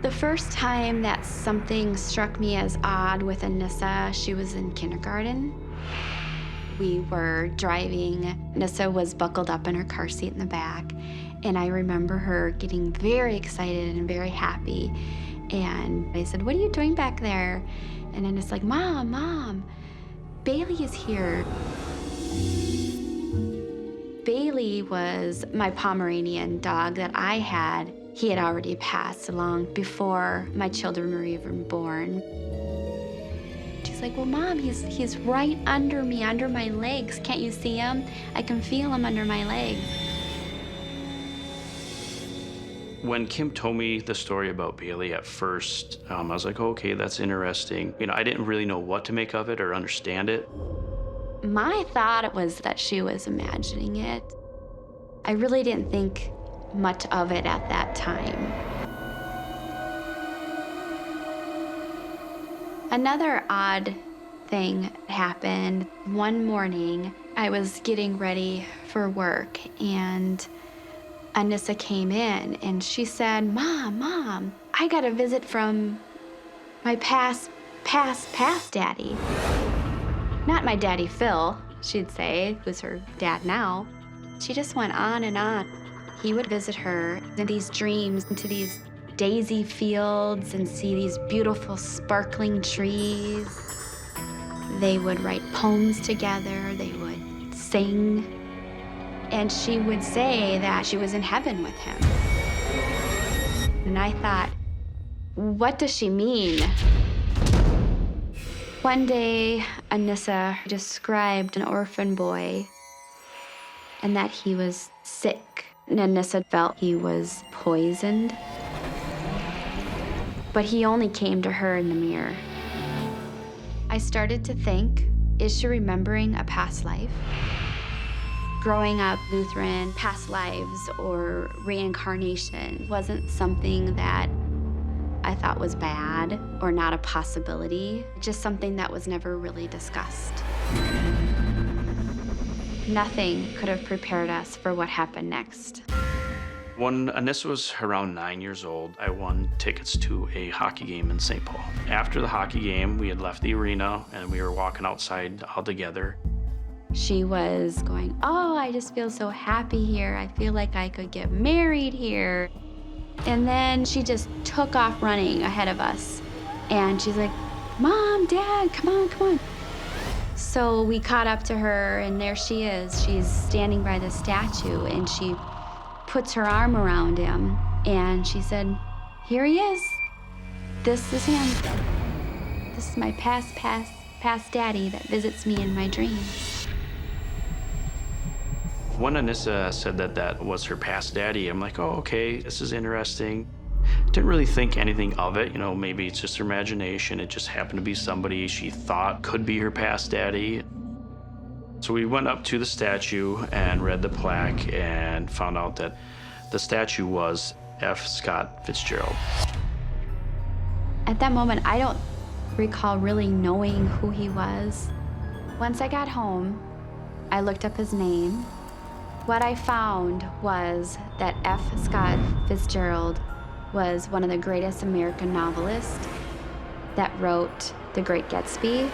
The first time that something struck me as odd with Anissa, she was in kindergarten. We were driving. Anissa was buckled up in her car seat in the back, and I remember her getting very excited and very happy. And I said, "What are you doing back there?" And Anissa's like, Mom, Bailey is here." Bailey was my Pomeranian dog that I had. He had already passed along before my children were even born. She's like, "Well, Mom, he's right under me, under my legs. Can't you see him? I can feel him under my legs." When Kim told me the story about Bailey at first, I was like, oh, okay, that's interesting. I didn't really know what to make of it or understand it. My thought was that she was imagining it. I really didn't think much of it at that time. Another odd thing happened. One morning, I was getting ready for work, and Anissa came in, and she said, Mom, I got a visit from my past daddy. Not my daddy Phil, she'd say, who's her dad now. She just went on and on. He would visit her in these dreams into these daisy fields and see these beautiful sparkling trees. They would write poems together, they would sing, and she would say that she was in heaven with him. And I thought, what does she mean? One day, Anissa described an orphan boy and that he was sick. And Anissa felt he was poisoned. But he only came to her in the mirror. I started to think, is she remembering a past life? Growing up Lutheran, past lives or reincarnation wasn't something that I thought was bad or not a possibility, just something that was never really discussed. Nothing could have prepared us for what happened next. When Anissa was around 9 years old, I won tickets to a hockey game in St. Paul. After the hockey game, we had left the arena and we were walking outside all together. She was going, "Oh, I just feel so happy here. I feel like I could get married here." And then she just took off running ahead of us. And she's like, "Mom, Dad, come on. So we caught up to her, and there she is. She's standing by the statue, and she puts her arm around him, and she said, "Here he is. This is him. This is my past daddy that visits me in my dreams." When Anissa said that that was her past daddy, I'm like, oh, okay, this is interesting. Didn't really think anything of it. Maybe it's just her imagination. It just happened to be somebody she thought could be her past daddy. So we went up to the statue and read the plaque and found out that the statue was F. Scott Fitzgerald. At that moment, I don't recall really knowing who he was. Once I got home, I looked up his name. What I found was that F. Scott Fitzgerald was one of the greatest American novelists that wrote The Great Gatsby.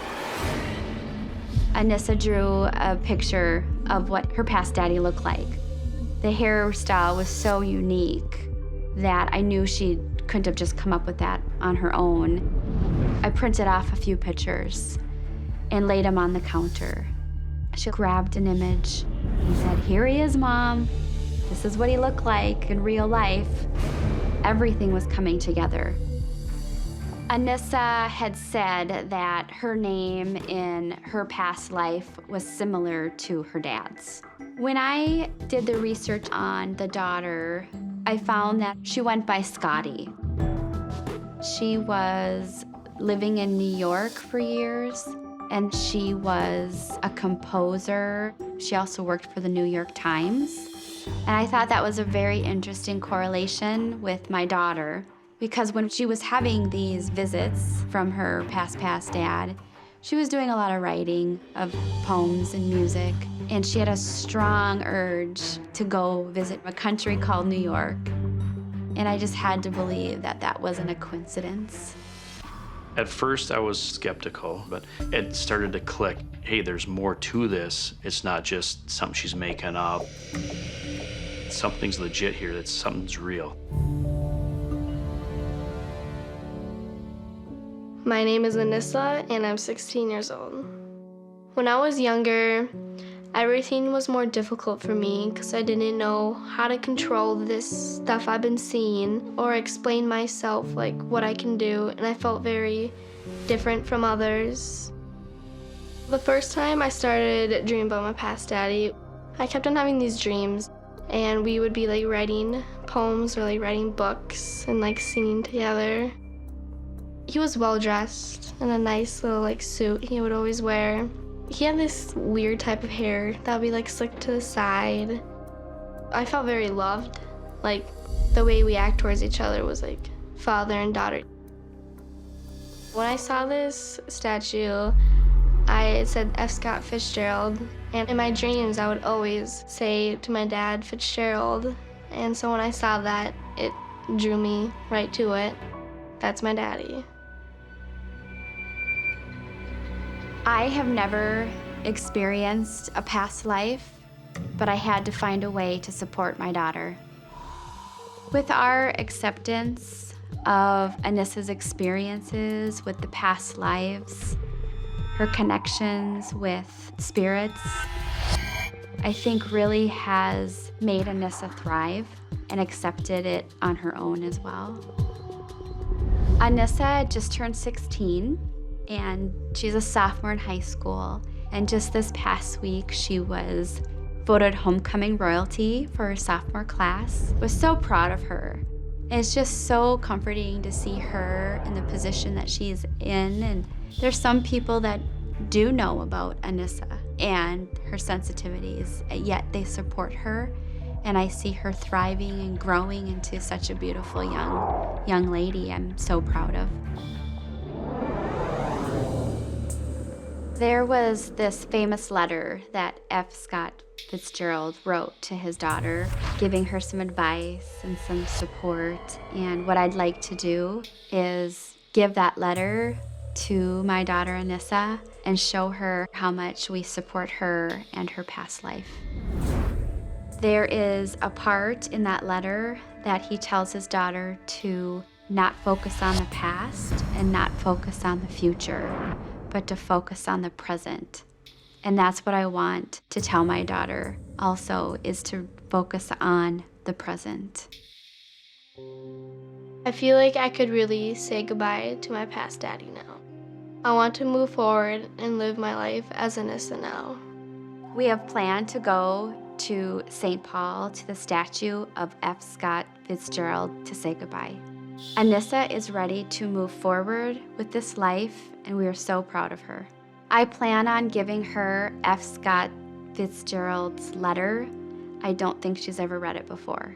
Anissa drew a picture of what her past daddy looked like. The hairstyle was so unique that I knew she couldn't have just come up with that on her own. I printed off a few pictures and laid them on the counter. She grabbed an image and said, "Here he is, Mom. This is what he looked like in real life." Everything was coming together. Anissa had said that her name in her past life was similar to her dad's. When I did the research on the daughter, I found that she went by Scotty. She was living in New York for years, and she was a composer. She also worked for the New York Times. And I thought that was a very interesting correlation with my daughter, because when she was having these visits from her past dad, she was doing a lot of writing of poems and music, and she had a strong urge to go visit a country called New York. And I just had to believe that that wasn't a coincidence. At first, I was skeptical, but it started to click. Hey, there's more to this. It's not just something she's making up. Something's legit here. Something's real. My name is Anissa, and I'm 16 years old. When I was younger, everything was more difficult for me because I didn't know how to control this stuff I've been seeing or explain myself, like what I can do, and I felt very different from others. The first time I started dreaming about my past daddy, I kept on having these dreams, and we would be like writing poems or like writing books and like singing together. He was well dressed in a nice little like suit he would always wear. He had this weird type of hair that would be like slicked to the side. I felt very loved. Like the way we act towards each other was like father and daughter. When I saw this statue, it said F. Scott Fitzgerald. And in my dreams, I would always say to my dad, Fitzgerald. And so when I saw that, it drew me right to it. That's my daddy. I have never experienced a past life, but I had to find a way to support my daughter. With our acceptance of Anissa's experiences with the past lives, her connections with spirits, I think really has made Anissa thrive and accepted it on her own as well. Anissa just turned 16, and she's a sophomore in high school. And just this past week, she was voted homecoming royalty for her sophomore class. I was so proud of her. And it's just so comforting to see her in the position that she's in. And there's some people that do know about Anissa and her sensitivities, yet they support her. And I see her thriving and growing into such a beautiful young lady I'm so proud of. There was this famous letter that F. Scott Fitzgerald wrote to his daughter, giving her some advice and some support. And what I'd like to do is give that letter to my daughter Anissa and show her how much we support her and her past life. There is a part in that letter that he tells his daughter to not focus on the past and not focus on the future, but to focus on the present. And that's what I want to tell my daughter also, is to focus on the present. I feel like I could really say goodbye to my past daddy now. I want to move forward and live my life as Anissa now. We have planned to go to St. Paul to the statue of F. Scott Fitzgerald to say goodbye. Anissa is ready to move forward with this life, and we are so proud of her. I plan on giving her F. Scott Fitzgerald's letter. I don't think she's ever read it before.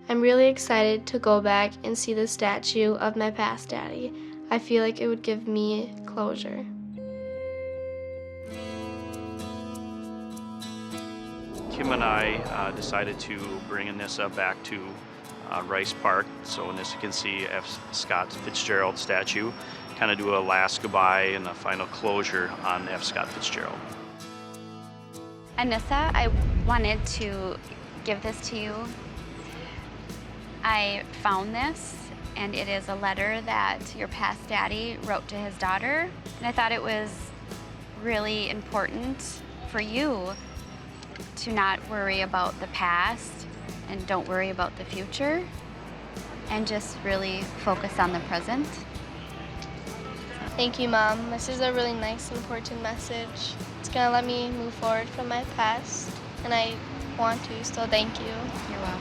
I'm really excited to go back and see the statue of my past daddy. I feel like it would give me closure. Kim and I decided to bring Anissa back to Rice Park so Anissa can see F. Scott Fitzgerald statue, kind of do a last goodbye and a final closure on F. Scott Fitzgerald. Anissa, I wanted to give this to you. I found this, and it is a letter that your past daddy wrote to his daughter, and I thought it was really important for you to not worry about the past and don't worry about the future, and just really focus on the present. Thank you, Mom. This is a really nice, important message. It's gonna let me move forward from my past, and I want to, so thank you. You're welcome.